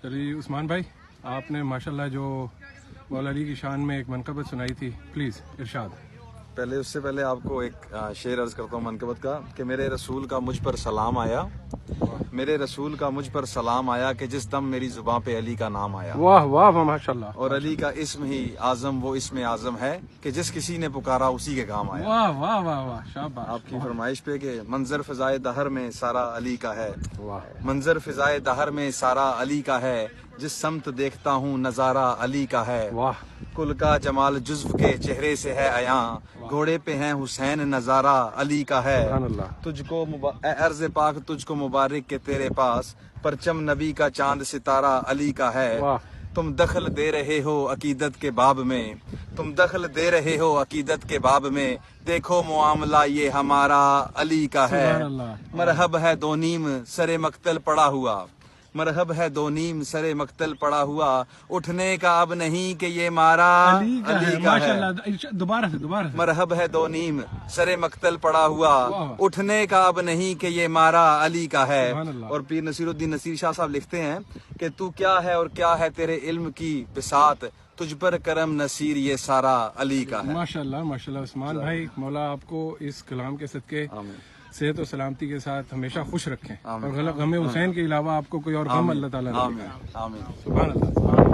چلیے عثمان بھائی، آپ نے ماشاءاللہ جو مولا علی کی شان میں ایک منقبت سنائی تھی، پلیز ارشاد۔ اس سے پہلے آپ کو ایک شعر عرض کرتا ہوں منقبت کا کہ میرے رسول کا مجھ پر سلام آیا، میرے رسول کا مجھ پر سلام آیا کہ جس دم میری زباں پہ علی کا نام آیا۔ واہ واہ ماشاءاللہ۔ اور علی کا اسم ہی اعظم وہ اسم اعظم ہے کہ جس کسی نے پکارا اسی کے کام آیا۔ واہ واہ واہ واہ، شاباش۔ آپ کی فرمائش پہ کہ منظر فضائے دہر میں سارا علی کا ہے، واہ منظر فضائے دہر میں سارا علی کا ہے، جس سمت دیکھتا ہوں نظارہ علی کا ہے۔ واہ، کل کا جمال جزو کے چہرے سے ہے عیاں، گھوڑے پہ ہیں حسین نظارہ علی کا ہے۔ سبحان اللہ۔ تجھ کو اے عرض پاک تجھ کو مبارک کہ تیرے پاس پرچم نبی کا چاند ستارہ علی کا ہے۔ واہ، تم دخل دے رہے ہو عقیدت کے باب میں، تم دخل دے رہے ہو عقیدت کے باب میں، دیکھو معاملہ یہ ہمارا علی کا ہے۔ سبحان اللہ۔ مرحب ہے دو نیم سر مقتل پڑا ہوا، مرحب ہے دو نیم سر مقتل پڑا ہوا، اٹھنے کا اب نہیں کہ یہ مارا علی کا ہے، ماشاءاللہ۔ دوبارہ سے دوبارہ سے۔ مرحب ہے دو نیم سر مقتل پڑا ہوا، واہ۔ اٹھنے کا اب نہیں کہ یہ مارا علی کا ہے۔ سبحان اللہ۔ اور پیر نصیر الدین نصیر شاہ صاحب لکھتے ہیں کہ تو کیا ہے اور کیا ہے تیرے علم کی بساط، تجھ پر کرم نصیر یہ سارا علی کا ہے۔ ماشاءاللہ ماشاءاللہ عثمان بھائی، مولا آپ کو اس کلام کے صدقے صحت و سلامتی کے ساتھ ہمیشہ خوش رکھیں، اور غم حسین کے علاوہ آپ کو کوئی اور غم اللہ تعالیٰ نہ دے۔ آمین آمین۔ سبحان اللہ۔